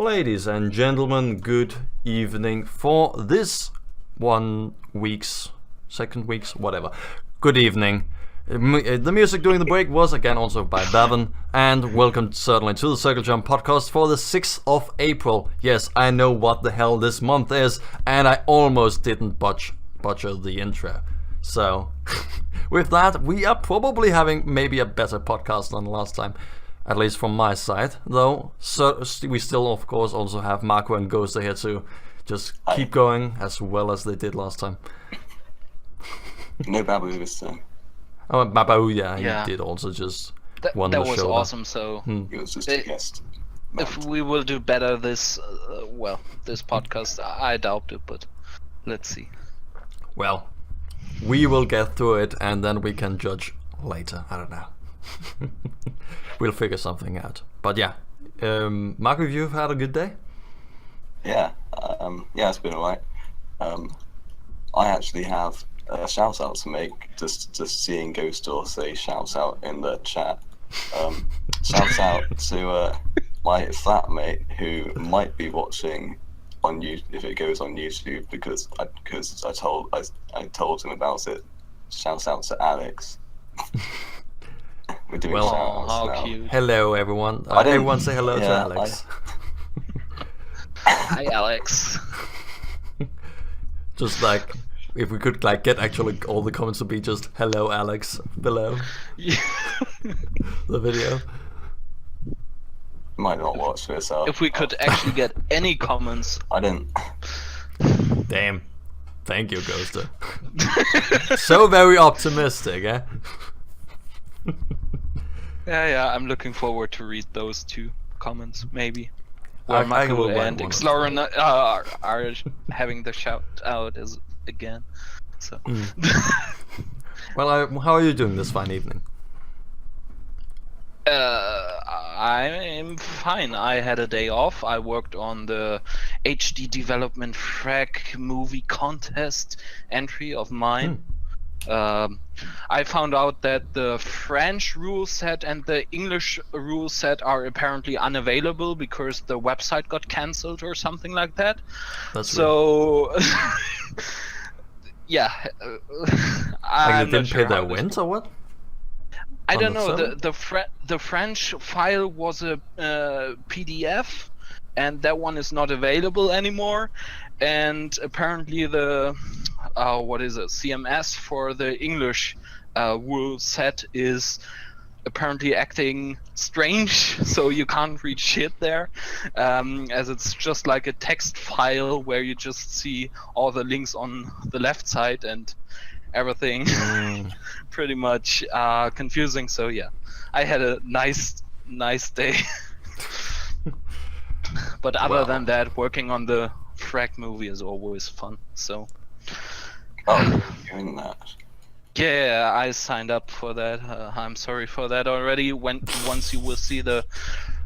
Ladies and gentlemen, good evening for this 1 week's, second week's, whatever. Good evening. The music during the break was again also by Bevan, and welcome certainly to the Circle Jump podcast for the 6th of April. Yes, I know what the hell this month is, and I almost didn't butcher the intro. So, with that, we are probably having maybe a better podcast than last time. At least from my side, though. So we still, of course, also have Maku and Ghost here to just keep going as well as they did last time. No Babu this time. Oh, Babu, yeah, he did also just won the show. That was awesome. So He was just a guest. if we will do better this podcast, I doubt it, but let's see. Well, we will get through it, and then we can judge later. I don't know. We'll figure something out. But yeah, Mark, have you had a good day? Yeah, it's been alright. I actually have a shout out to make. Just seeing Ghost Door say shouts out in the chat. Shouts out to my flatmate who might be watching on YouTube if it goes on YouTube because I told him about it. Shouts out to Alex. We're doing how now. cute. Hello, everyone. Everyone say hello to Alex. Hi, Alex. Just like, if we could like get actually all the comments to be just hello, Alex, below the video. Might not watch this. So If we could actually get any comments. I didn't. Damn. Thank you, Ghoster. So very optimistic, eh? Yeah, I'm looking forward to read those two comments, maybe. Where I will Maku write and one. Ikslorin are having the shout out again. So. Well, how are you doing this fine evening? I'm fine. I had a day off. I worked on the HD development frag movie contest entry of mine. I found out that the French rule set and the English rule set are apparently unavailable because the website got cancelled or something like that. That's so, yeah. Like they didn't pay their rent or what? I on don't the know. server? The French file was a PDF, and that one is not available anymore. And apparently the CMS for the English rule set is apparently acting strange, so you can't read shit there, as it's just like a text file where you just see all the links on the left side and everything. Pretty much confusing. So yeah, I had a nice day. But other than that, working on the frag movie is always fun. So Oh, you're doing that. yeah, I signed up for that. I'm sorry for that already. Once you will see the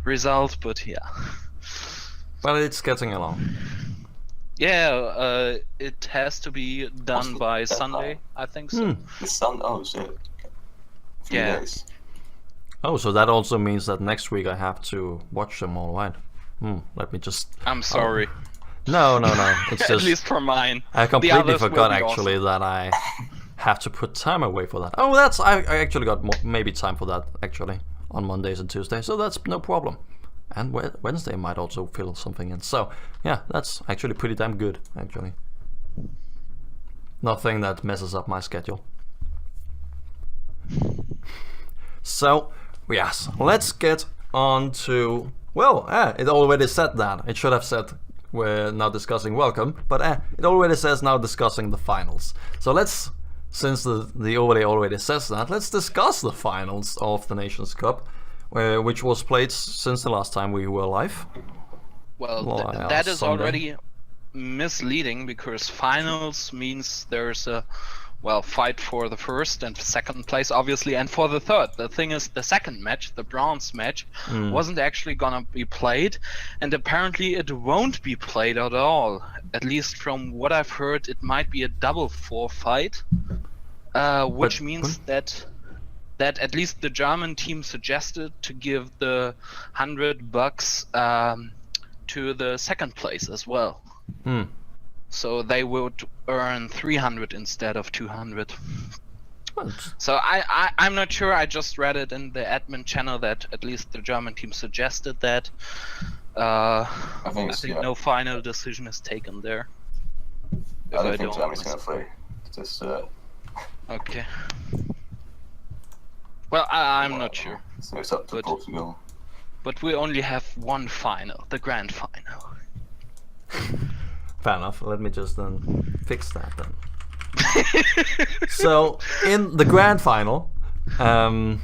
result, but yeah. But it's getting along. Yeah, it has to be done the by deadline? Sunday, I think so. The sun. Oh shit. Few Yeah. days. Oh, so that also means that next week I have to watch them all right. Let me just... I'm sorry. No. It's At just... least for mine. I The completely others will forgot be actually awesome. that I have to put time away for that. Oh, I actually got maybe time for that actually on Mondays and Tuesdays, so that's no problem. And Wednesday might also fill something in. So yeah, that's actually pretty damn good actually. Nothing that messes up my schedule. So yes, let's get on to... Well, it already said that. It should have said we're now discussing welcome, but it already says now discussing the finals. So let's, since the overlay already says that, let's discuss the finals of the Nations Cup, which was played since the last time we were live. Well, that is already misleading because finals means there's a fight for the first and second place, obviously, and for the third. The thing is, the second match, the bronze match, wasn't actually gonna be played, and apparently it won't be played at all. At least from what I've heard, it might be a double forfeit, which means that at least the German team suggested to give the $100 to the second place as well. Hmm. So they would earn 300 instead of 200. Well, So I'm not sure. I just read it in the admin channel that at least the German team suggested that. I think think yeah. no final decision is taken there. I don't think Germany's going to play. Just Okay. Well, I'm not sure. So it's up to But- Portugal. But we only have one final, the grand final. fair enough. Let me just then fix that then. So in the grand final, in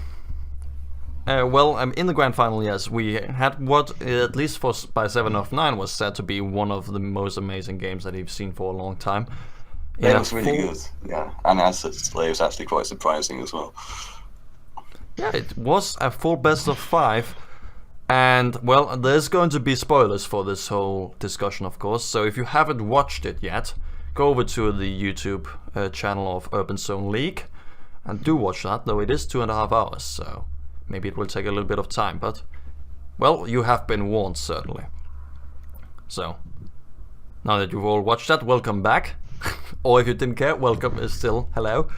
the grand final, yes, we had what at least by 7 of 9 was said to be one of the most amazing games that you've seen for a long time. Yeah, it was really good. Yeah, and as it was actually quite surprising as well. Yeah, it was a full best of 5. And, well, there's going to be spoilers for this whole discussion, of course. So if you haven't watched it yet, go over to the YouTube channel of Urban Zone League and do watch that, though it is 2.5 hours, so maybe it will take a little bit of time. But, well, you have been warned, certainly. So, now that you've all watched that, welcome back. Or if you didn't care, welcome is still hello.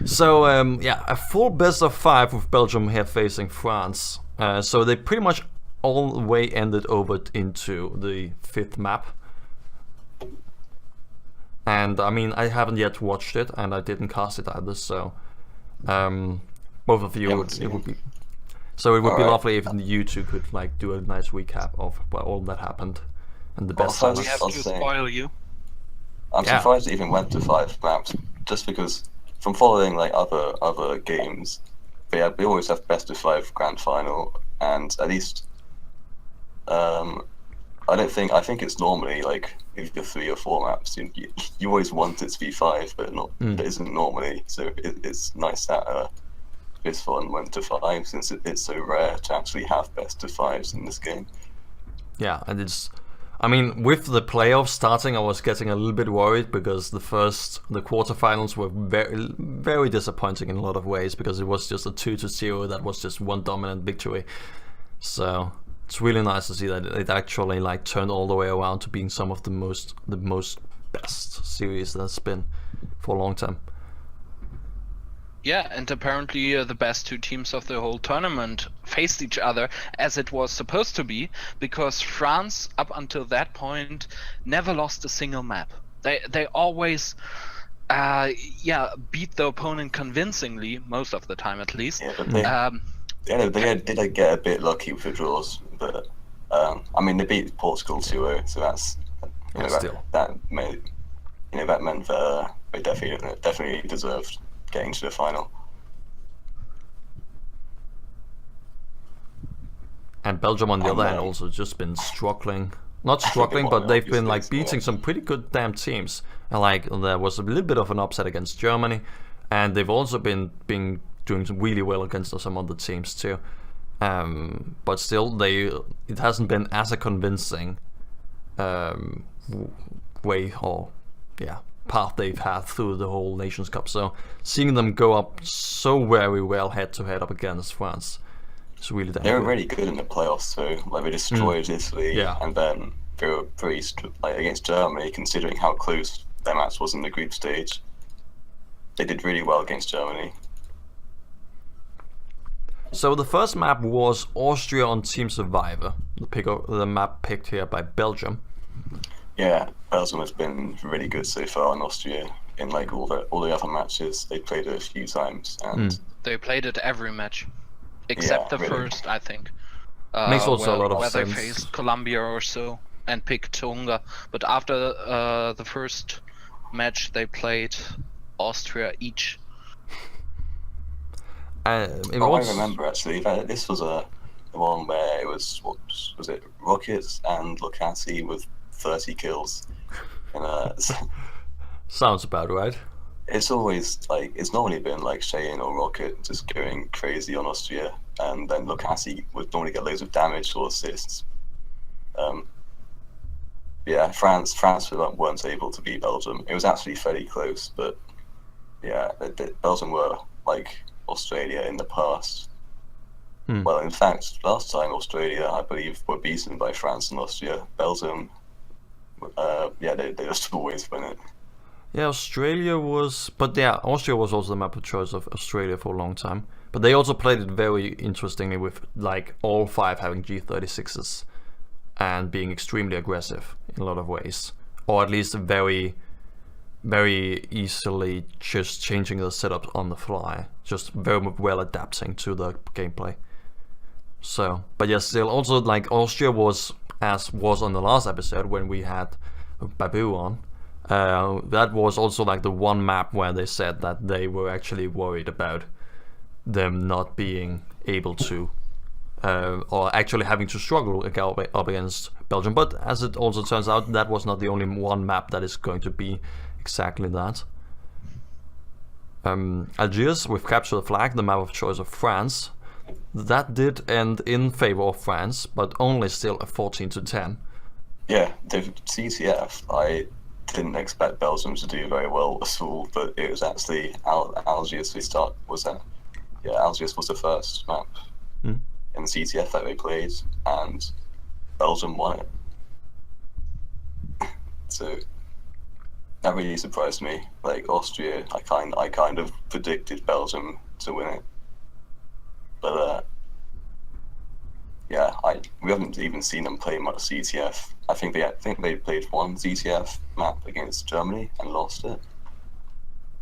So, yeah, a full best of 5 with Belgium here facing France. So they pretty much all the way ended over into the 5th map. And I mean, I haven't yet watched it, and I didn't cast it either. So both of you would be. So it would be lovely if you two could like do a nice recap of all that happened and the best. Also, We have to spoil you. I'm surprised it even went to 5 maps, just because from following like other games, they always have best of 5 grand final, and at least I think it's normally like either 3 or 4 maps. You always want it to be 5, but it isn't normally. So it's nice that this one went to 5, since it's so rare to actually have best of 5s in this game. Yeah, and I mean, with the playoffs starting, I was getting a little bit worried because the quarterfinals were very, very disappointing in a lot of ways, because it was just a 2-0 that was just one dominant victory. So it's really nice to see that it actually like turned all the way around to being some of the most best series that's been for a long time. Yeah, and apparently the best 2 teams of the whole tournament faced each other as it was supposed to be, because France, up until that point, never lost a single map. They always beat the opponent convincingly, most of the time at least. Yeah, but they did get a bit lucky with the draws, but I mean they beat Portugal 2-0, so that's that meant that they definitely deserved getting to the final. And Belgium on the other hand also just been not struggling, but they've been like beating some pretty good damn teams. And like there was a little bit of an upset against Germany, and they've also been doing really well against some other teams too. But still, it hasn't been as a convincing way or path they've had through the whole Nations Cup. So seeing them go up so very well head to head up against France, it's really damn They were good. really good in the playoffs, so like they destroyed Italy, and then they were pretty against Germany, considering how close their match was in the group stage. They did really well against Germany. So the first map was Austria on Team Survivor, the map picked here by Belgium. Yeah, Belgium has been really good so far on Austria in like all the other matches. They played it a few times, and they played it every match, except the first, I think. Makes also a lot of sense. Where they faced Colombia or so and picked Tonga, but after the first match, they played Austria each. I remember actually that this was the one where it was Rockets and Lucati with 30 kills. And sounds about right. It's always like it's normally been like Shane or Rocket just going crazy on Austria, and then Lucati would normally get loads of damage or assists. France weren't able to beat Belgium. It was actually fairly close, but yeah, Belgium were like Australia in the past. Well, in fact, last time Australia, I believe, were beaten by France and Austria. Belgium, they just always win it. Yeah, Australia was, but yeah, Austria was also the map of choice of Australia for a long time. But they also played it very interestingly with like all 5 having G36s and being extremely aggressive in a lot of ways, or at least very, very easily just changing the setup on the fly, just very well adapting to the gameplay. So, but yes, still also like Austria was, as was on the last episode when we had Babu on. That was also like the one map where they said that they were actually worried about them not being able to, or actually having to struggle up against Belgium. But as it also turns out, that was not the only one map that is going to be exactly that. Algiers with Capture the Flag, the map of choice of France. That did end in favor of France, but only still a 14-10. Yeah, the CTF, I didn't expect Belgium to do very well at all, but it was actually Algiers Algiers was the first map in the CTF that they played, and Belgium won it. So that really surprised me. Like Austria, I kind of predicted Belgium to win it, but we haven't even seen them play much CTF. I think they played one CTF map against Germany and lost it.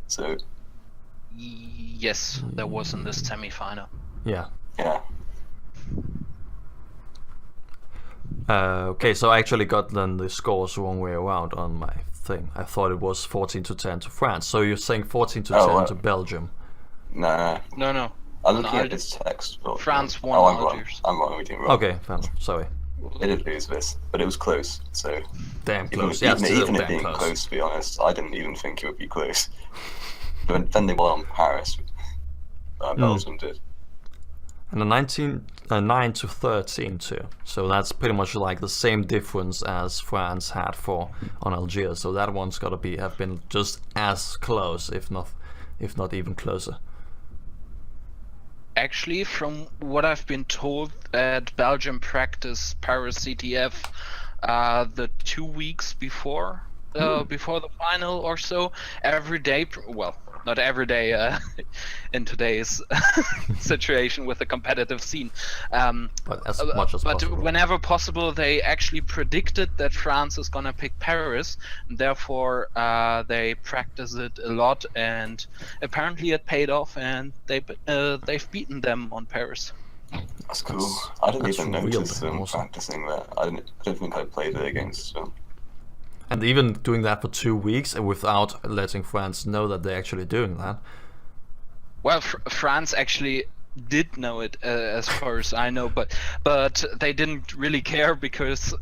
So yes, that was in this semi-final. Yeah. Yeah. Okay, so I actually got then the scores wrong way around on my thing. I thought it was 14-10 to France. So you're saying 14-10 to Belgium? No. I'm looking at this text. But France won Algiers. I'm wrong. We did wrong. Okay, fine. Sorry. They did lose this, but it was close. So damn close. Even damn it being close, to be honest, I didn't even think it would be close. But then they won Paris. Belgium did. And a 9-13 too. So that's pretty much like the same difference as France had on Algiers. So that one's got to have been just as close, if not even closer. Actually, from what I've been told, at Belgium practice Paris CTF the 2 weeks before the final or so, every day. Well, not every day in today's situation with the competitive scene. But as much as possible. But whenever possible, they actually predicted that France is gonna pick Paris, and therefore they practice it a lot, and apparently it paid off, and they've beaten them on Paris. That's cool. I didn't even notice them awesome. practicing that. I don't think I played it against them. And even doing that for 2 weeks and without letting France know that they're actually doing that. Well, France actually did know it, as far as I know, but they didn't really care because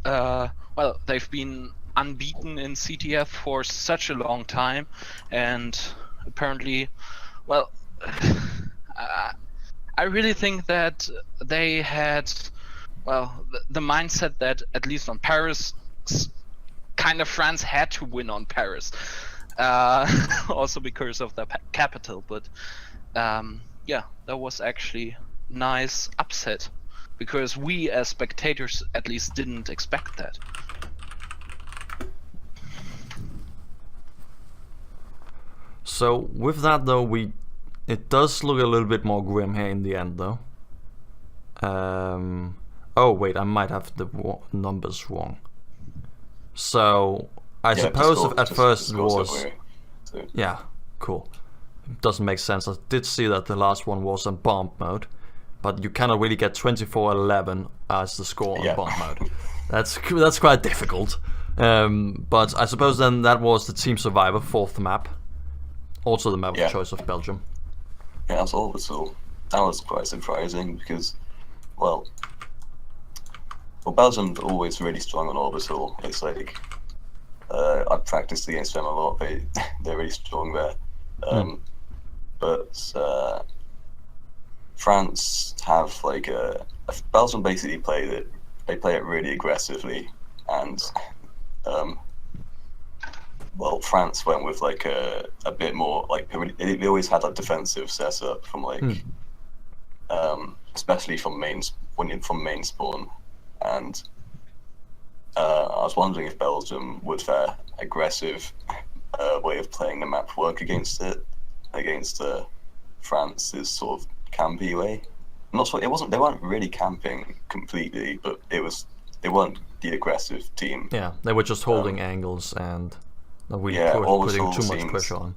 they've been unbeaten in CTF for such a long time, and apparently, I really think that they had the mindset that at least on Paris, kind of France had to win on Paris, also because of the capital. But that was actually nice upset, because we as spectators at least didn't expect that. So with that though, it does look a little bit more grim here in the end though. Oh wait, I might have the numbers wrong. So I suppose at first it was cool. It doesn't make sense. I did see that the last one was on bomb mode, but you cannot really get 24-11 as the score on bomb mode. That's quite difficult. But I suppose then that was the Team Survivor 4th map, also the map of choice of Belgium. Yeah, that's Orbital. That was quite surprising because, Belgium's always really strong on Orbital. It's like, I've practiced against them a lot. They're really strong there. But France have Belgium basically played it. They play it really aggressively, and France went with a bit more they always had a defensive setup from especially from main spawn. And I was wondering if Belgium would their aggressive way of playing the map work against France's sort of campy way. I'm not sure. They weren't really camping completely, but they weren't the aggressive team. Yeah, they were just holding angles and not really putting too much pressure on.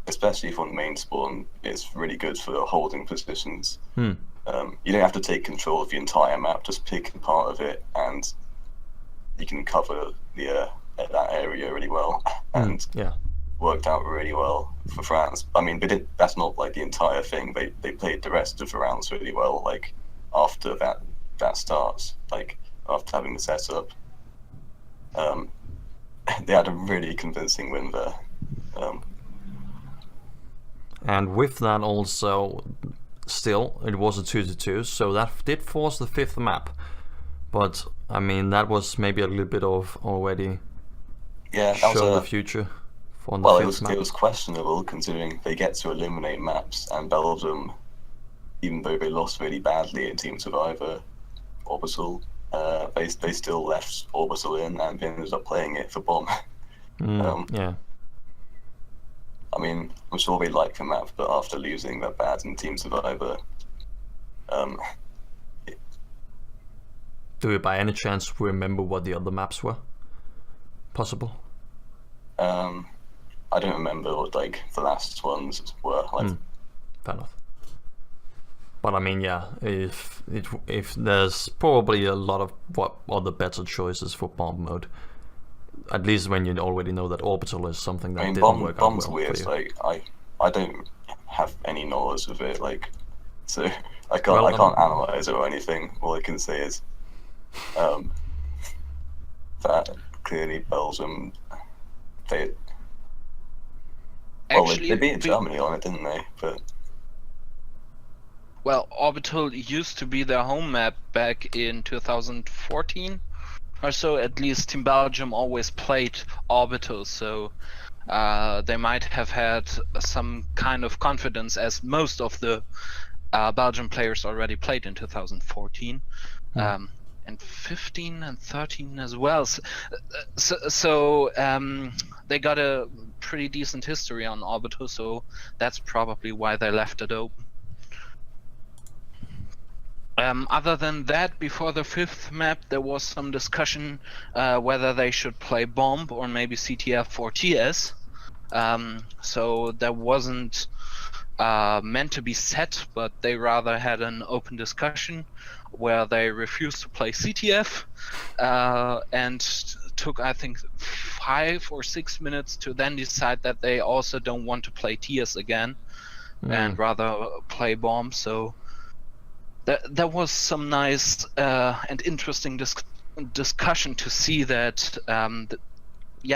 Especially from main spawn, it's really good for holding positions. You don't have to take control of the entire map, just pick a part of it, and you can cover that area really well. And worked out really well for France. I mean, that's not like the entire thing. They played the rest of the rounds really well. Like after that starts, like after having the setup, they had a really convincing win there. And with that also, still, it was a 2-2, so that did force the 5th map. But, I mean, that was maybe a little bit of already show the future for the 5th map. It was questionable, considering they get to eliminate maps, and Belgium, even though they lost really badly in Team Survivor, Orbital, they still left Orbital in, and they ended up playing it for Bomb. I mean, I'm sure they like the map, but after losing that bad in Team Survivor, do we by any chance remember what the other maps were? Possible? I don't remember what like the last ones were. Fair enough. But I mean, yeah, if there's probably a lot of what other better choices for bomb mode. At least when you already know that Orbital is something that didn't work out well. Bomb's weird. Like I don't have any knowledge of it. Like, so I can't analyze it or anything. All I can say is that clearly Belgium they beat Germany on it, didn't they? But well, Orbital used to be their home map back in 2014. Or so, at least Team Belgium always played Orbital, so they might have had some kind of confidence, as most of the Belgian players already played in 2014, and 15 and 13 as well. So they got a pretty decent history on Orbital, so that's probably why they left it open. Other than that, before the 5th map, there was some discussion whether they should play Bomb or maybe CTF or TS. So that wasn't meant to be set, but they rather had an open discussion where they refused to play CTF and took, I think, 5 or 6 minutes to then decide that they also don't want to play TS again and rather play Bomb. So there was some nice and interesting discussion to see that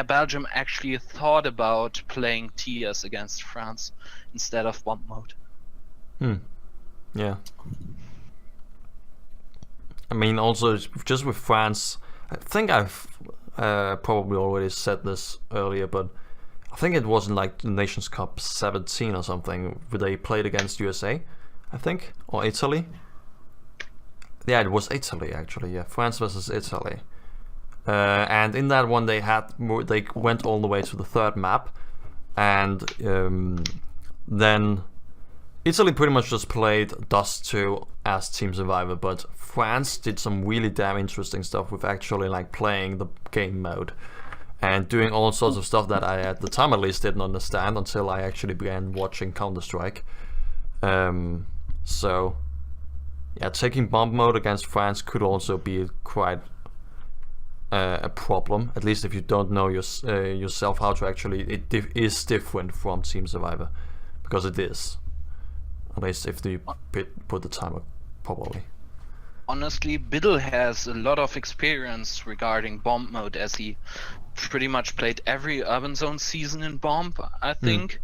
Belgium actually thought about playing TS against France instead of Bomb mode. Yeah. I mean, also just with France, I think I've probably already said this earlier, but I think it was in like the Nations Cup 17 or something where they played against USA, I think, or Italy. Yeah, it was Italy actually. Yeah, France versus Italy, and in that one they went all the way to the 3rd map, and then Italy pretty much just played Dust 2 as Team Survivor, but France did some really damn interesting stuff with actually like playing the game mode and doing all sorts of stuff that I at the time at least didn't understand until I actually began watching Counter-Strike. So yeah, taking bomb mode against France could also be quite a problem, at least if you don't know yourself how to actually. It is different from Team Survivor, because it is. At least if you put the timer properly. Honestly, Biddle has a lot of experience regarding bomb mode, as he pretty much played every Urban Zone season in Bomb, I think.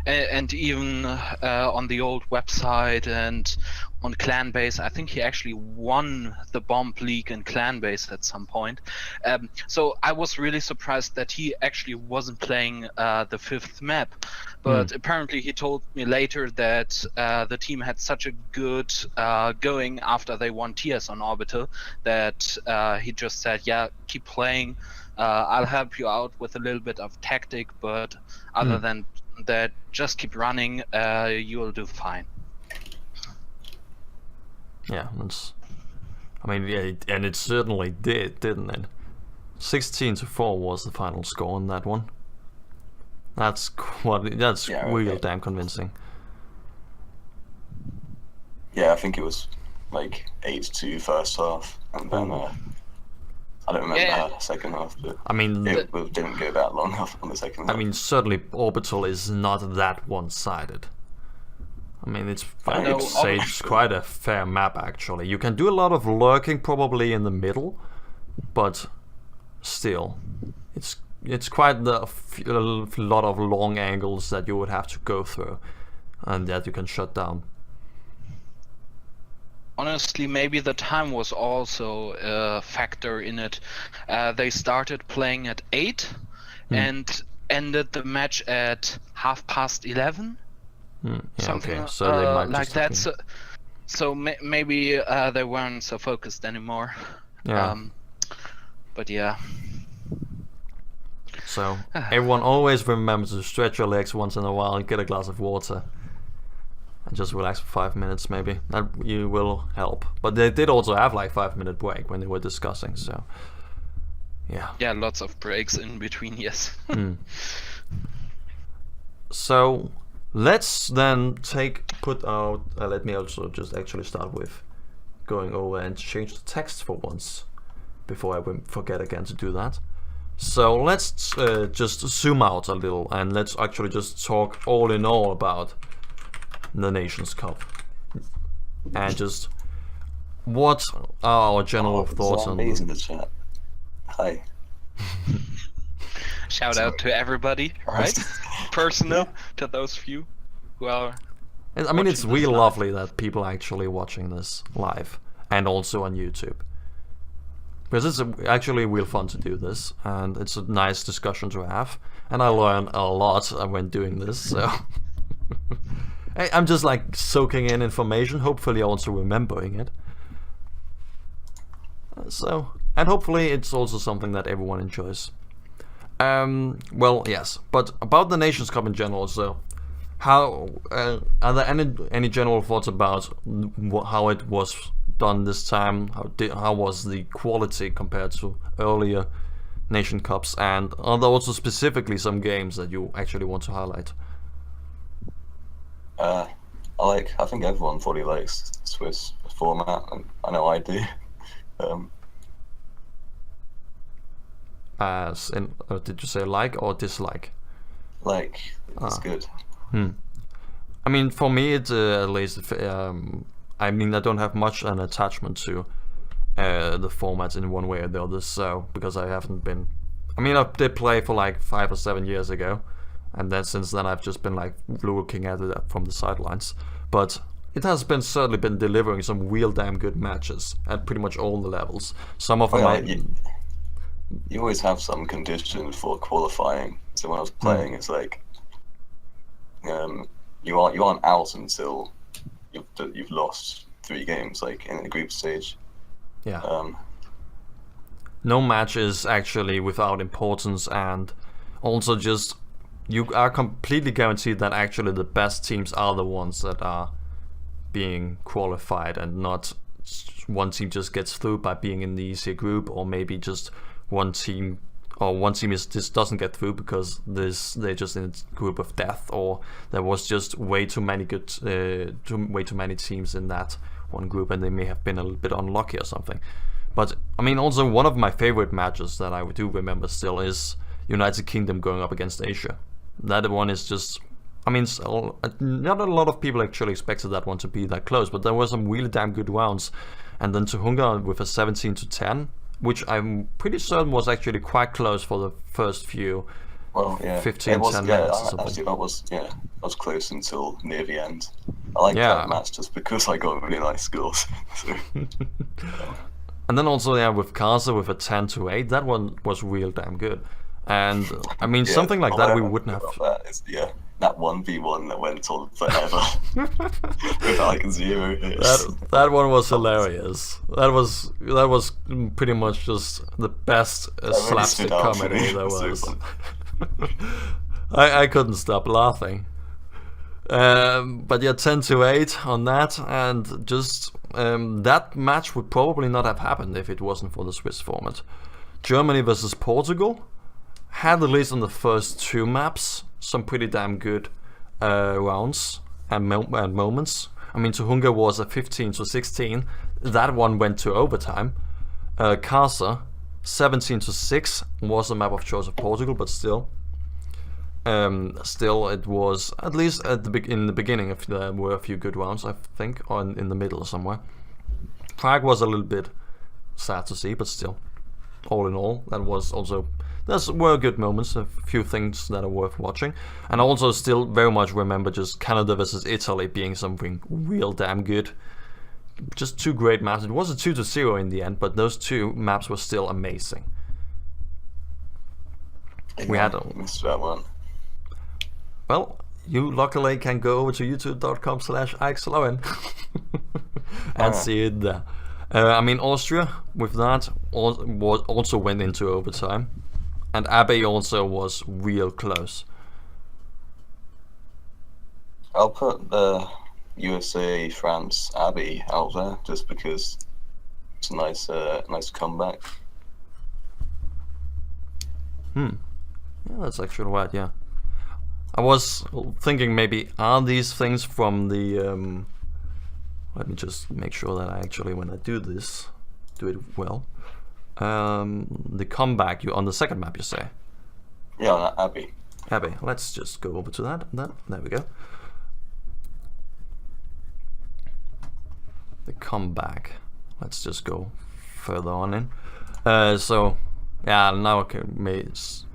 and even on the old website and on Clanbase, I think he actually won the Bomb League in Clanbase at some point. So I was really surprised that he actually wasn't playing the fifth map. But apparently he told me later that the team had such a good going after they won TS on Orbital that he just said, yeah, keep playing. I'll help you out with a little bit of tactic, but other than that, just keep running. You'll do fine. Yeah, and it certainly did, didn't it? 16-4 was the final score on that one. That's real damn convincing. Yeah, I think it was like 8-2 first half, and then I don't remember the second half, but I mean, it didn't go that long on the second half. I mean, certainly Orbital is not that one-sided. I mean, I'd say it's quite a fair map, actually. You can do a lot of lurking probably in the middle, but still, it's quite a lot of long angles that you would have to go through, and that you can shut down. Honestly, maybe the time was also a factor in it. They started playing at 8 and ended the match at 11:30. Something okay. So they might like that. So maybe they weren't so focused anymore. Yeah. But yeah. So everyone always remember to stretch your legs once in a while and get a glass of water. And just relax for 5 minutes, maybe. That you will help. But they did also have like 5-minute break when they were discussing, so yeah. Yeah, lots of breaks in between, yes. So let's then put out. Let me also just actually start with going over and change the text for once before I forget again to do that. So let's just zoom out a little and let's actually just talk all in all about the Nations Cup and just what are our general thoughts on in the chat. Hi. Shout out to everybody, right? Personal to those few who are. I mean, it's really lovely that people are actually watching this live and also on YouTube. Because it's actually real fun to do this, and it's a nice discussion to have. And I learn a lot when doing this, so I'm just like soaking in information, hopefully also remembering it. And hopefully it's also something that everyone enjoys. Well, yes, but about the Nations Cup in general, so how are there any general thoughts about how it was done this time? How was the quality compared to earlier Nation Cups, and are there also specifically some games that you actually want to highlight? I think everyone probably likes Swiss format, and I know I do. As in, did you say like or dislike? Like, it's good. I mean, for me, it at least. I mean, I don't have much an attachment to the formats in one way or the other. So because I haven't been. I mean, I did play for like 5 or 7 years ago, and then since then I've just been like looking at it from the sidelines. But it has certainly been delivering some real damn good matches at pretty much all the levels. Some of them. You always have some condition for qualifying. So when I was playing, it's like you aren't out until you've lost 3 games, like in the group stage. Yeah. No match is actually without importance, and also just you are completely guaranteed that actually the best teams are the ones that are being qualified, and not one team just gets through by being in the easier group, or maybe just one team just doesn't get through because they're just in a group of death, or there was just way too many teams in that one group and they may have been a little bit unlucky or something. But I mean, also one of my favorite matches that I do remember still is United Kingdom going up against Asia. That one is just, I mean, not a lot of people actually expected that one to be that close, but there were some really damn good rounds. And then Tuhunga with a 17-10, which I'm pretty certain was actually quite close for the first few Well, yeah. 15, it was, 10 yeah, minutes or something. Actually, I was close until near the end. I liked Yeah. that match just because I got really nice scores. So, And then also, yeah, with Casa with a 10-8, that one was real damn good. And I mean, yeah, something like all that I we remember wouldn't have. about that is, that 1v1 that went on forever with like 0 hits. That one was hilarious. That was pretty much just the best really slapstick stood out for comedy me. there So was. funny. I couldn't stop laughing. But yeah, 10-8 on that, and just that match would probably not have happened if it wasn't for the Swiss format. Germany versus Portugal had, at least on the first 2 maps, some pretty damn good rounds and moments. I mean, Tuhunga was a 15-16. That one went to overtime. Casa 17-6 was the map of choice of Portugal, but still it was, at least in the beginning, if there were a few good rounds, I think, or in the middle somewhere. Prague was a little bit sad to see, but still, all in all, there were good moments, a few things that are worth watching. And I also still very much remember just Canada versus Italy being something real damn good. Just 2 great maps. It was a 2-0 in the end, but those 2 maps were still amazing. We had missed that one. Well, you luckily can go over to youtube.com/Ikslorin and see it there. I mean, Austria with that also went into overtime, and Abbey also was real close. I'll put the USA France Abbey out there just because it's a nice comeback. Yeah, that's actually right. Yeah. I was thinking maybe, are these things from the let me just make sure that I actually, when I do this, do it well. The comeback on the second map, you say? Yeah, Abbey. Abbey. Let's just go over to that. There we go. The comeback. Let's just go further on in. So yeah, now I can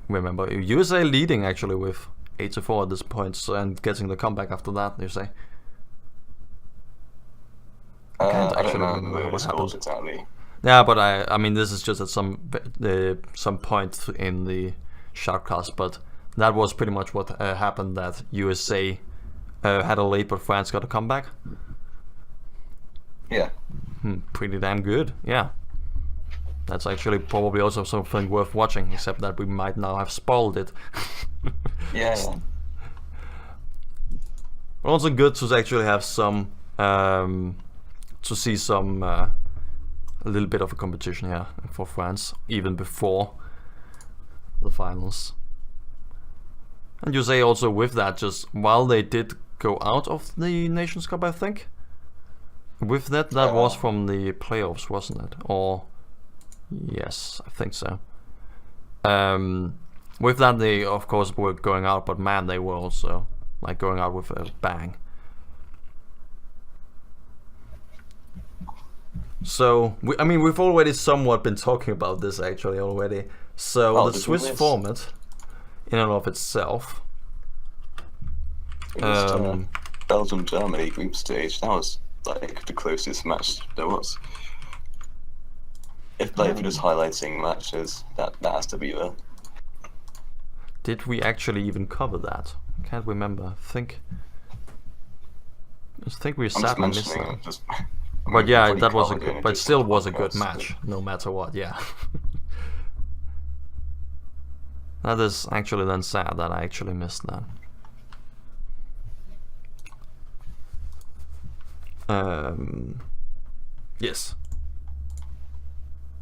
remember USA leading actually with 8-4 at this point, so, and getting the comeback after that, you say? I can't actually remember what happened exactly. Yeah, but I mean, this is just at some point in the shoutcast, but that was pretty much what happened, that USA had a lead, but France got a comeback. Yeah. Pretty damn good, yeah. That's actually probably also something worth watching, except that we might now have spoiled it. Yeah. Also good to actually have some, to see some, a little bit of a competition here for France, even before the finals. And you say also with that, just while they did go out of the Nations Cup, I think. With that was from the playoffs, wasn't it? Or yes, I think so. With that, they of course were going out, but man, they were also like going out with a bang. So I mean, we've already somewhat been talking about this actually already. So the Swiss format, in and of itself. It was, Belgium Germany group stage. That was like the closest match there was. If we're just highlighting matches, that has to be there. Did we actually even cover that? Can't remember. I think we sat and missed that. But yeah, that was a good, but still was a good match, no matter what. Yeah. That is actually then sad that I actually missed that. Yes.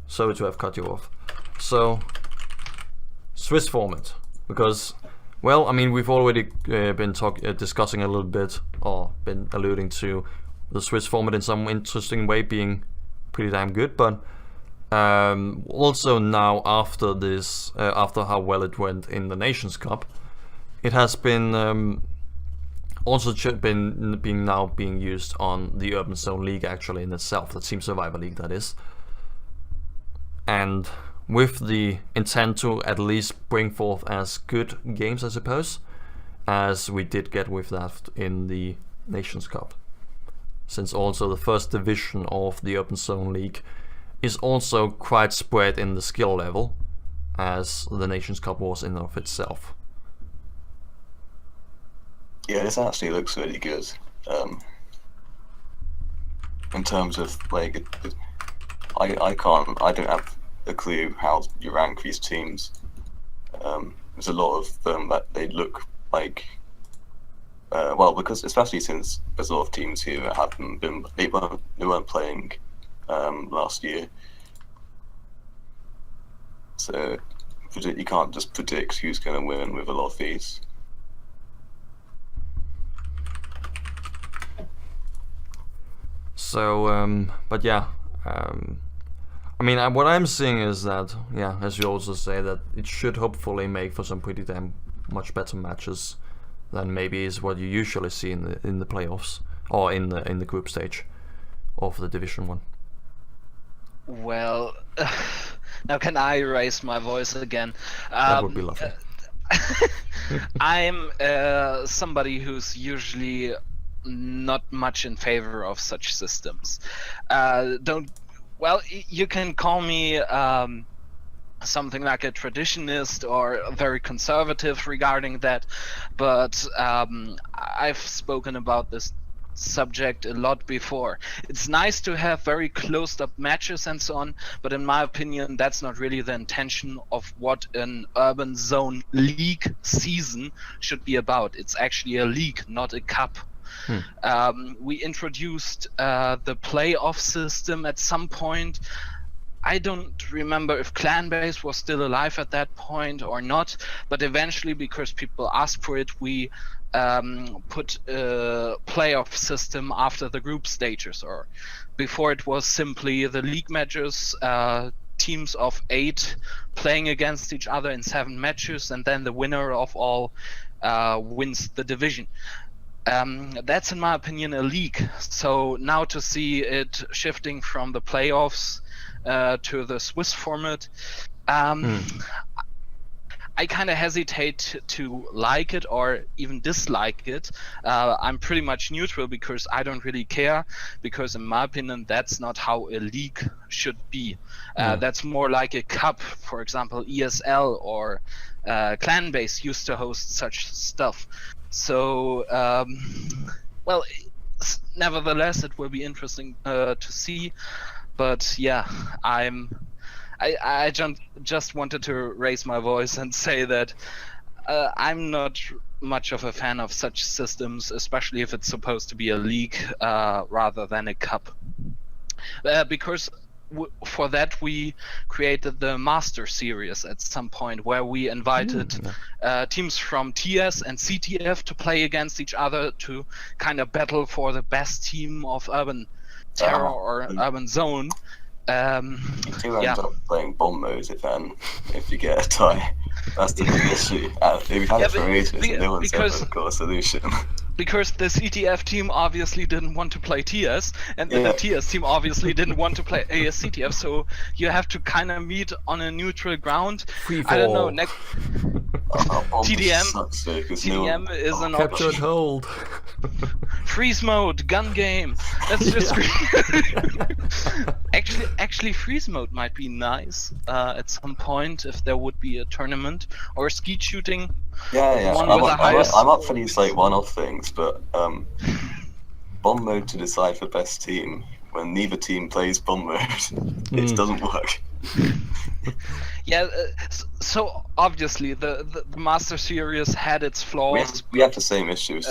Sorry to have cut you off. So, Swiss format, because, well, I mean, we've already been discussing a little bit, or been alluding to the Swiss format in some interesting way being pretty damn good, but also now after this, after how well it went in the Nations Cup, it has been also being used on the Urban Zone League actually in itself, the Team Survivor League that is. And with the intent to at least bring forth as good games, I suppose, as we did get with that in the Nations Cup. Since also the first division of the Open Zone League is also quite spread in the skill level, as the Nations Cup was in of itself. Yeah, this actually looks really good. In terms of like, I don't have a clue how you rank these teams. There's a lot of them that they look like. Because especially since there's a lot of teams here that haven't been, they weren't playing last year, so you can't just predict who's going to win with a lot of these. So, but yeah, I mean, what I'm seeing is that, yeah, as you also say, that it should hopefully make for some pretty damn much better matches than maybe is what you usually see in the playoffs or in the group stage of the Division 1. Well, now can I raise my voice again? That would be lovely. I'm somebody who's usually not much in favor of such systems. You can call me something like a traditionalist or very conservative regarding that, but I've spoken about this subject a lot before. It's nice to have very closed up matches and so on, but in my opinion that's not really the intention of what an urban zone league season should be about. It's actually a league, not a cup. We introduced the playoff system at some point. I don't remember if clan base was still alive at that point or not, but eventually, because people asked for it, we put a playoff system after the group stages. Or before, it was simply the league matches, teams of 8 playing against each other in 7 matches, and then the winner of all wins the division. That's, in my opinion, a league. So now to see it shifting from the playoffs to the Swiss format, I kind of hesitate to like it or even dislike it. I'm pretty much neutral because I don't really care, because in my opinion that's not how a league should be. That's more like a cup. For example, ESL or clan base used to host such stuff. So nevertheless it will be interesting to see. But yeah, I just wanted to raise my voice and say that I'm not much of a fan of such systems, especially if it's supposed to be a league rather than a cup. Because for that we created the Master Series at some point, where we invited teams from TS and CTF to play against each other to kind of battle for the best team of Urban Terror or Urban Zone. You end up playing bomb mode if you get a tie. That's the big issue. We've had it for ages and no one's ever got a solution. Because the CTF team obviously didn't want to play TS, and the TS team obviously didn't want to play CTF, so you have to kind of meet on a neutral ground. I don't know. TDM is an option. Captured hold. Freeze mode, gun game. That's just actually freeze mode might be nice at some point if there would be a tournament, or skeet shooting. I'm up for these like one-off things, but bomb mode to decide for best team when neither team plays bomb mode, it doesn't work. So obviously the Master Series had its flaws. We have the same issues.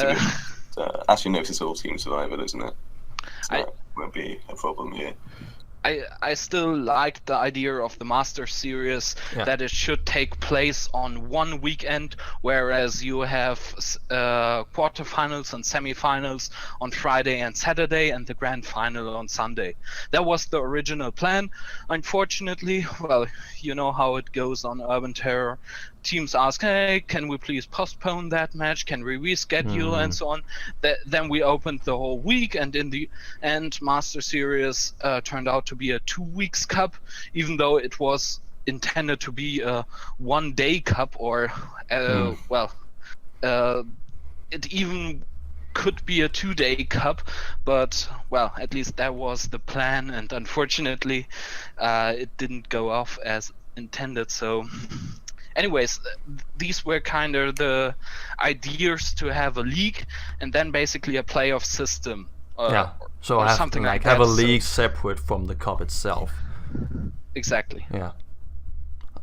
Actually, no, it's all team survival, isn't it? So that won't be a problem here. I still like the idea of the Master Series, that it should take place on one weekend, whereas you have quarterfinals and semifinals on Friday and Saturday and the grand final on Sunday. That was the original plan. Unfortunately, well, you know how it goes on Urban Terror. Teams ask, hey, can we please postpone that match? Can we reschedule and so on? Then we opened the whole week, and in the end, Master Series turned out to be a 2 weeks cup, even though it was intended to be a one-day cup, or it even could be a 2-day cup, but well, at least that was the plan, and unfortunately it didn't go off as intended. So anyways, these were kind of the ideas to have a league and then basically a playoff system, so or have something like have that. a league separate from the cup itself. Exactly. Yeah,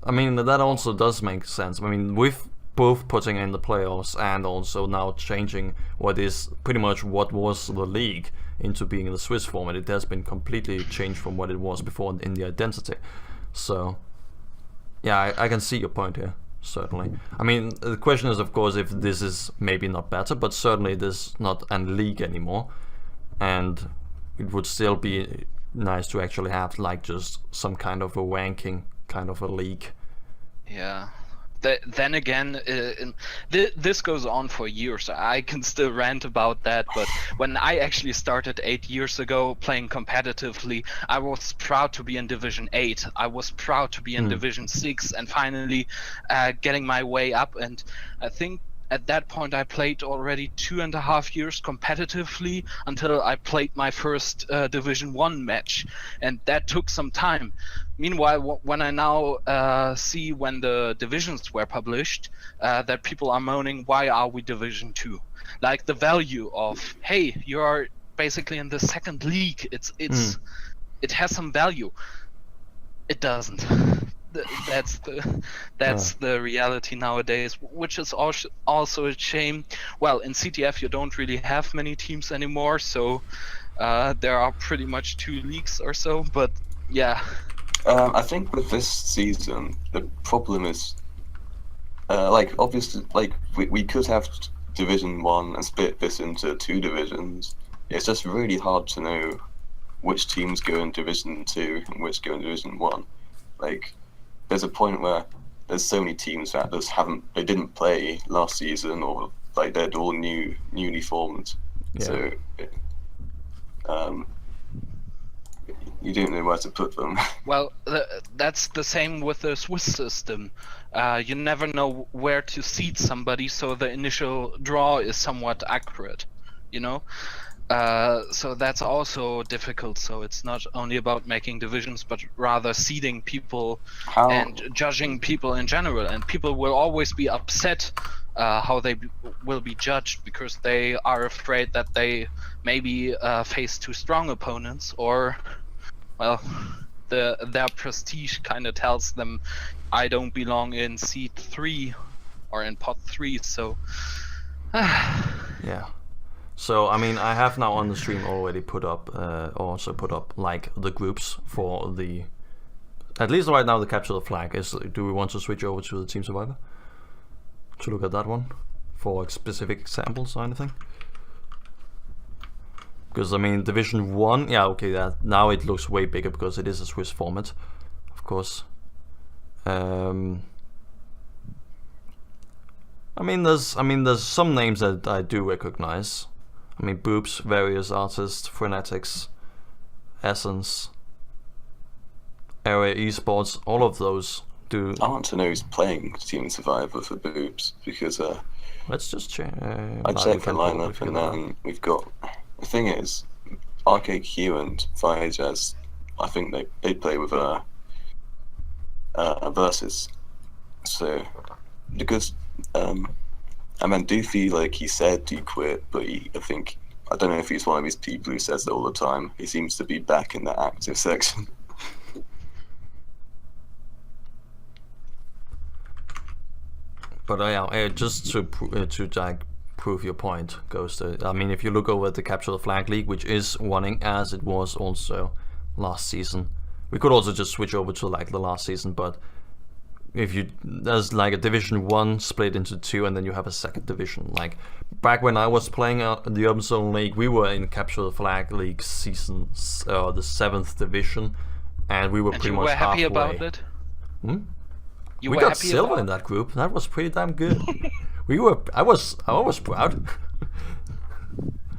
I mean that also does make sense. I mean, with both putting in the playoffs and also now changing what is pretty much what was the league into being the Swiss format, it has been completely changed from what it was before in the identity. So yeah, I can see your point here, certainly. I mean, the question is, of course, if this is maybe not better, but certainly it is not a league anymore, and it would still be nice to actually have like just some kind of a ranking, kind of a league. Yeah. Then again, this goes on for years. I can still rant about that, but when I actually started 8 years ago playing competitively, I was proud to be in Division 8. I was proud to be in Division 6 and finally getting my way up. And I think at that point I played already 2.5 years competitively until I played my first Division 1 match, and that took some time. Meanwhile, when I now see when the divisions were published, that people are moaning, why are we Division 2? Like the value of, hey, you are basically in the second league. It has some value. It doesn't. That's the reality nowadays, which is also a shame. Well, in CTF you don't really have many teams anymore, so there are pretty much 2 leagues or so. But yeah. I think with this season, the problem is, like, obviously, like, we could have Division 1 and split this into 2 divisions. It's just really hard to know which teams go in Division 2 and which go in Division 1. Like, there's a point where there's so many teams that just they didn't play last season, or, like, they're all newly formed. Yeah. So, you don't know where to put them. Well, that's the same with the Swiss system. You never know where to seed somebody, so the initial draw is somewhat accurate, you know? So that's also difficult. So it's not only about making divisions, but rather seeding people and judging people in general. And people will always be upset how they will be judged, because they are afraid that they maybe face too strong opponents, or, well, their prestige kind of tells them, I don't belong in seed 3 or in pot 3. So yeah. So I mean, I have now on the stream already put up, like the groups for the, at least right now, the capture the flag is. Do we want to switch over to the Team Survivor to look at that one for specific examples or anything? Because I mean, Division 1, yeah, okay, now it looks way bigger because it is a Swiss format, of course. I mean, there's some names that I do recognize. I mean, Boobs, various artists, Frenetics, Essence, Area Esports, all of those do. I want to know who's playing Team Survivor for Boobs, because let's just check. I checked the lineup, and then we've got. The thing is, Arcade Q and Fire Jazz, I think they play with a Versus. So, because I mean, Doofy, like he said, he quit, but I don't know if he's one of these people who says it all the time. He seems to be back in the active section. But yeah, just to prove your point, Ghost. I mean, if you look over at the Capture the Flag League, which is running as it was also last season, we could also just switch over to like the last season, but if there's like a Division 1 split into 2, and then you have a second division. Like back when I was playing the Urban Zone League, we were in Capture the Flag League season, the 7th division, and we were pretty much halfway. And you were happy about it? We got silver in that group. That was pretty damn good. I was proud.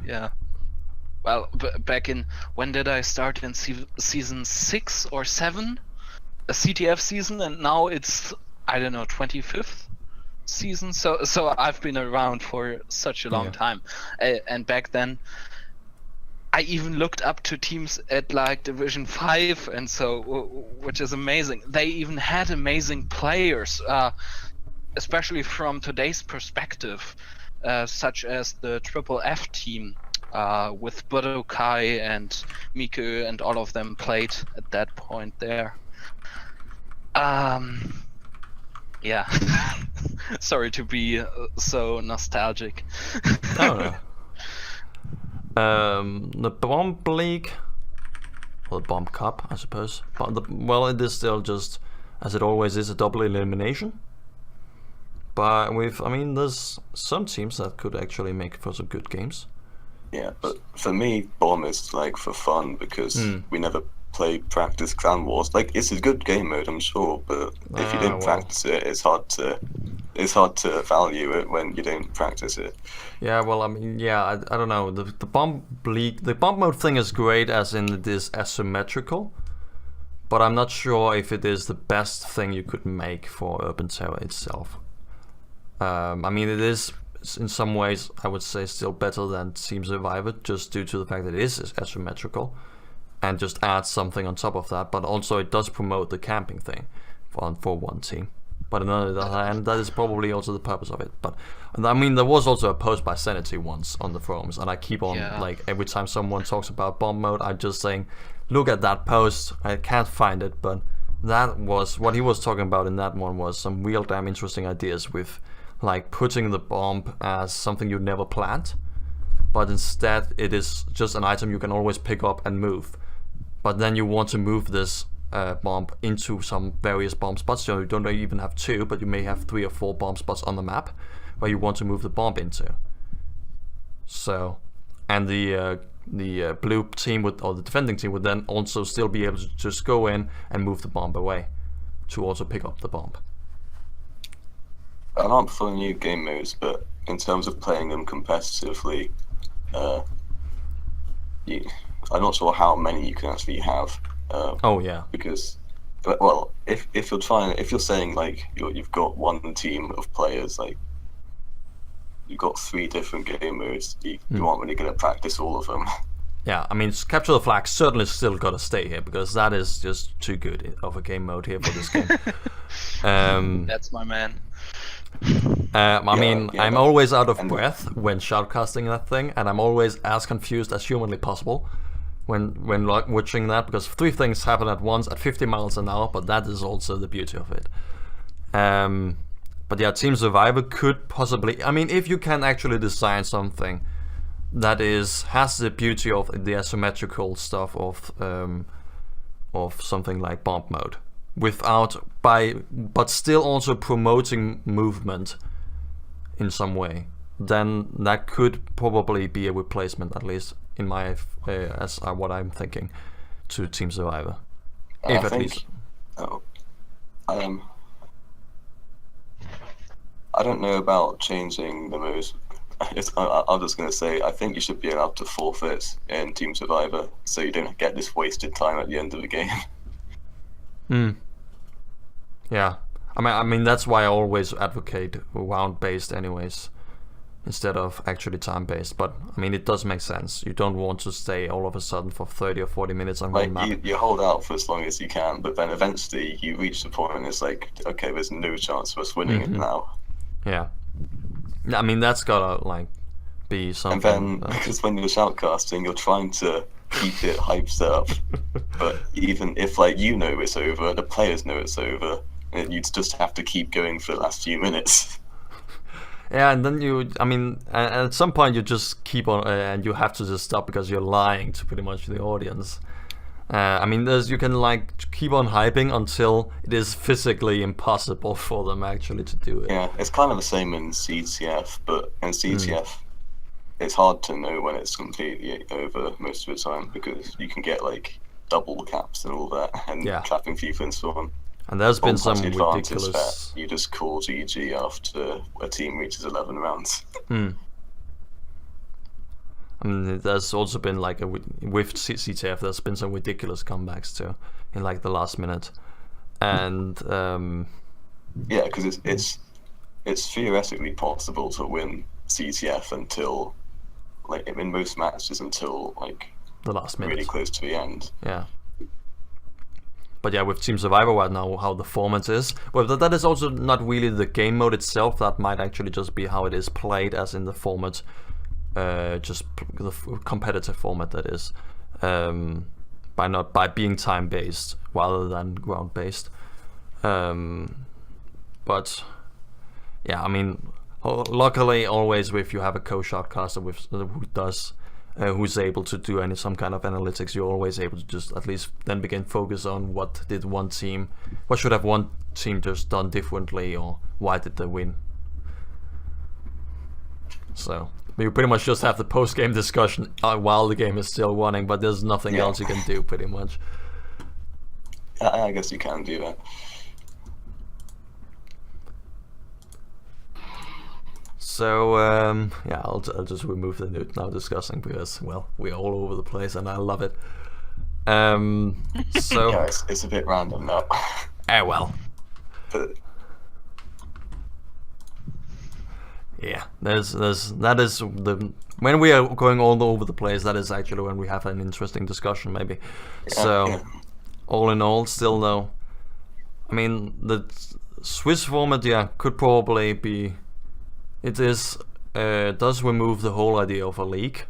Yeah. Well, back in, when did I start? In season 6 or 7? a CTF season, and now it's, I don't know, 25th season. So I've been around for such a long time, and back then I even looked up to teams at like Division 5, and so, which is amazing. They even had amazing players, especially from today's perspective, such as the Triple F team, with Budokai and Miku, and all of them played at that point there. Yeah. Sorry to be so nostalgic. Oh, no. The Bomb League, or the Bomb Cup, I suppose. But well, it is still just, as it always is, a double elimination. But there's some teams that could actually make for some good games. Yeah, but for me, Bomb is like for fun because we never play practice Clan Wars. Like, it's a good game mode, I'm sure, but if you don't practice it, it's hard to value it when you don't practice it. Yeah, well, I don't know. The Bomb League, the Bomb mode thing is great, as in it is asymmetrical, but I'm not sure if it is the best thing you could make for Urban Terror itself. It is in some ways, I would say, still better than Team Survivor, just due to the fact that it is asymmetrical, and just adds something on top of that. But also it does promote the camping thing for one team. But on the other hand, that is probably also the purpose of it. But there was also a post by Sanity once on the forums, and I keep on like every time someone talks about Bomb mode, I'm just saying, look at that post. I can't find it, but that was what he was talking about in that one, was some real damn interesting ideas with like putting the bomb as something you never plant, but instead it is just an item you can always pick up and move. But then you want to move this bomb into some various bomb spots, so you don't even have 2, but you may have 3 or 4 bomb spots on the map where you want to move the bomb into. So, and the blue team or the defending team would then also still be able to just go in and move the bomb away to also pick up the bomb. I'm not for new game modes, but in terms of playing them competitively, I'm not sure how many you can actually have. Because, well, if you're saying like you've got one team of players, like you've got 3 different game modes, you aren't really going to practice all of them. Yeah, Capture the Flag certainly still got to stay here, because that is just too good of a game mode here for this game. That's my man. I'm always out of breath when shoutcasting that thing, and I'm always as confused as humanly possible when watching that, because 3 things happen at once at 50 miles an hour, but that is also the beauty of it. But yeah, Team Survivor could possibly, if you can actually design something that has the beauty of the asymmetrical stuff of something like Bomb mode, but still also promoting movement in some way, then that could probably be a replacement, at least in my what I'm thinking, to Team Survivor. I don't know about changing the moves. I'm just going to say, I think you should be allowed to forfeit in Team Survivor, so you don't get this wasted time at the end of the game. Yeah, that's why I always advocate round-based anyways, instead of actually time-based. But it does make sense. You don't want to stay all of a sudden for 30 or 40 minutes on one map. You hold out for as long as you can, but then eventually you reach the point and it's like, okay, there's no chance of us winning it now. Yeah, that's gotta be something. And then because when you're shoutcasting, you're trying to keep it hyped up, but even if it's over, the players know it's over, and you just have to keep going for the last few minutes. Yeah, and then at some point you just keep on, and you have to just stop because you're lying to pretty much the audience. You can keep on hyping until it is physically impossible for them actually to do it. Yeah, it's kind of the same in CTF, but in CTF, it's hard to know when it's completely over most of the time, because you can get double caps and all that, and trapping FIFA and so on. And there's been some ridiculous. You just call GG after a team reaches 11 rounds. There's also been with CTF, there's been some ridiculous comebacks too, in the last minute. And yeah, because it's theoretically possible to win CTF until, like, in most matches until like the last minute, really close to the end. Yeah. But yeah, with Team Survivor right now, how the format is, well, that is also not really the game mode itself. That might actually just be how it is played, as in the format, just the competitive format that is, by being time based rather than ground based. But yeah, I mean, luckily, always if you have a co-shoutcaster who's able to do some kind of analytics, you're always able to just at least then begin focus on what should have one team just done differently, or why did they win. So you pretty much just have the post-game discussion while the game is still running, but there's nothing else you can do pretty much. I guess you can do that. So yeah, I'll just remove the note now discussing, because, well, we're all over the place and I love it. So Yeah, it's a bit random now. Well. But Yeah, that is when we are going all over the place, that is actually when we have an interesting discussion, maybe. So all in all, still though, I mean, the Swiss format, could probably be. It does remove the whole idea of a league,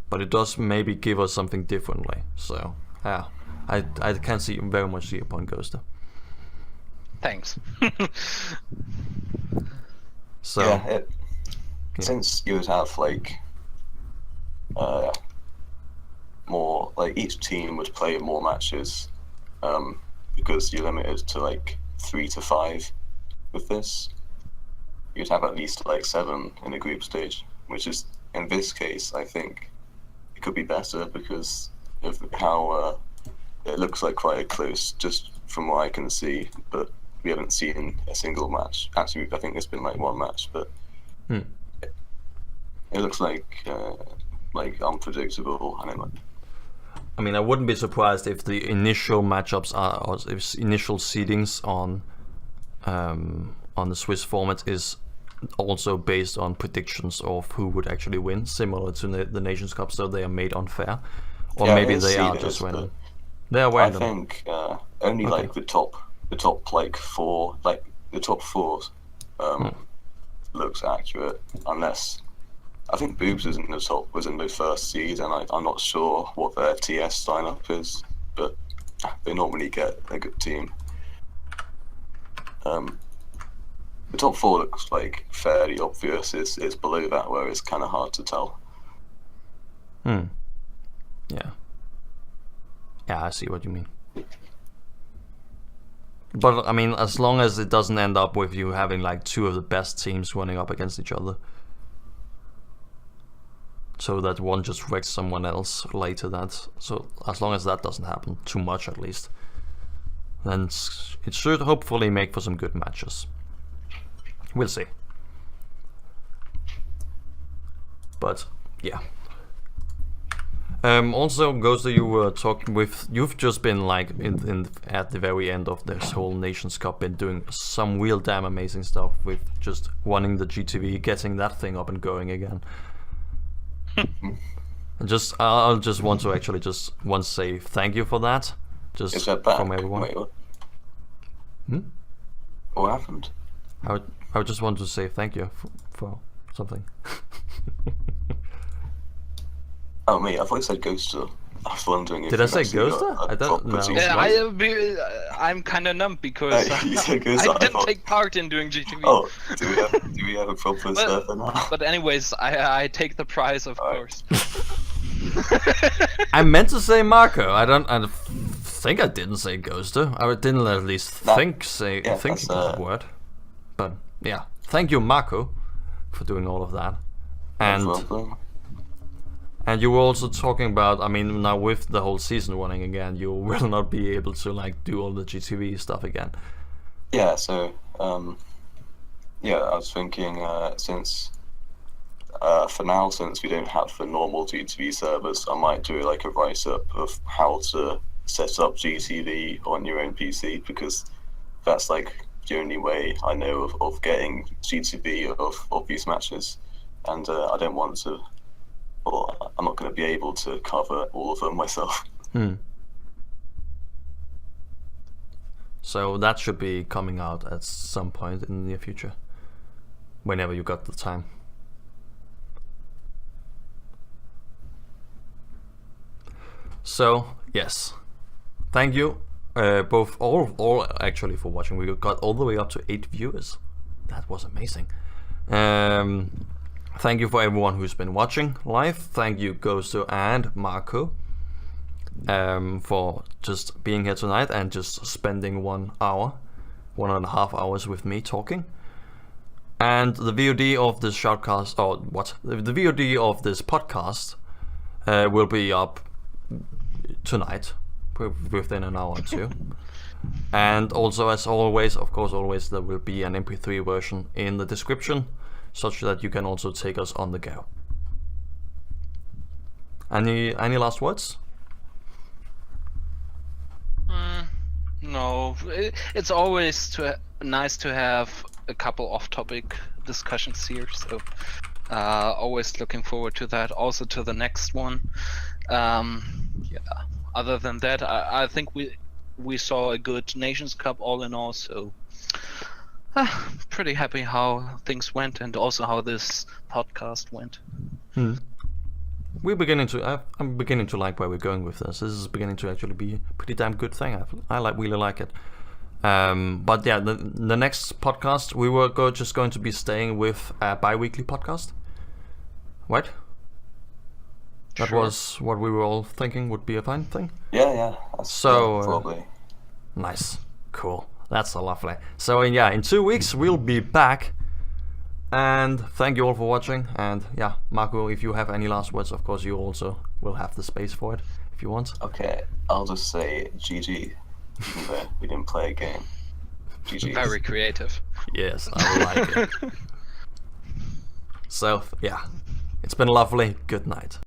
but it does maybe give us something differently. So yeah, I can very much see your point, Ghoster. Thanks. So since you would have like more, like, each team would play more matches, because you're limited to like 3 to 5 with this. You'd have at least like 7 in the group stage, which is, in this case, I think it could be better because of how it looks like quite a close, just from what I can see, but we haven't seen a single match. Actually, I think there's been like one match, but it looks like unpredictable. I mean, I wouldn't be surprised if the initial matchups or if initial seedings on the Swiss format is also based on predictions of who would actually win, similar to the Nations Cup, so they are made unfair, or maybe they are just random. They are random. I think only like the top like 4, like the top 4 looks accurate, unless I think Boobs was in the first seed, and I'm not sure what their TS lineup is, but they normally get a good team. The top 4 looks like fairly obvious. It's below that where it's kind of hard to tell. Yeah, I see what you mean. But I mean, as long as it doesn't end up with you having like 2 of the best teams running up against each other, so that one just wrecks someone else later. So as long as that doesn't happen too much, at least, then it should hopefully make for some good matches. We'll see. But yeah. Also, Ghoster, you were talking with. You've just been like at the very end of this whole Nations Cup, been doing some real damn amazing stuff with just running the GTV, getting that thing up and going again. And I'll just want to actually just once say thank you for that. Just Is that back? from everyone. Wait, what? What happened? I just want to say thank you for something. Oh, me, I thought you said Ghoster. I was wondering if Did I say Ghoster? I don't know. Yeah, I'm kind of numb because you said Ghoster, I didn't take part in doing GTV. Oh, do we have a proper server now? But anyways, I take the prize, of course. I meant to say Marco. I think I didn't say Ghoster. I didn't at least think the word. But yeah, thank you, Maku, for doing all of that. And you were also talking about, I mean, now with the whole season running again, you will not be able to like do all the GTV stuff again. Yeah, so I was thinking since for now, since we don't have the normal GTV servers, I might do like a write-up of how to set up GTV on your own PC, because that's like the only way I know of getting GTV of these matches, and I don't want to. Well, I'm not going to be able to cover all of them myself. So that should be coming out at some point in the near future, whenever you got the time. So yes, thank you both all actually for watching. We got all the way up to 8 viewers. That was amazing. Thank you for everyone who's been watching live. Thank you Ghosto and Maku for just being here tonight and just spending 1 hour, 1.5 hours with me talking. And the VOD of this shoutcast, or what? The VOD of this podcast will be up tonight, within an hour or two. And also, as always, of course, always there will be an MP3 version in the description, such that you can also take us on the go. Any last words? No, it's always nice to have a couple off-topic discussions here. So always looking forward to that. Also to the next one. Yeah. Other than that, I think we saw a good Nations Cup all in all. So pretty happy how things went, and also how this podcast went. We're beginning to. I'm beginning to like where we're going with this. This is beginning to actually be a pretty damn good thing. I really like it. But yeah, the next podcast we were just going to be staying with a bi-weekly podcast, right? That was what we were all thinking would be a fine thing. Yeah. So probably. Nice, cool. That's so lovely. So yeah, in 2 weeks we'll be back. And thank you all for watching. And yeah, Maku, if you have any last words, of course you also will have the space for it if you want. Okay, I'll just say GG, even though we didn't play a game. GG. Very creative. Yes, I like it. So yeah, it's been lovely. Good night.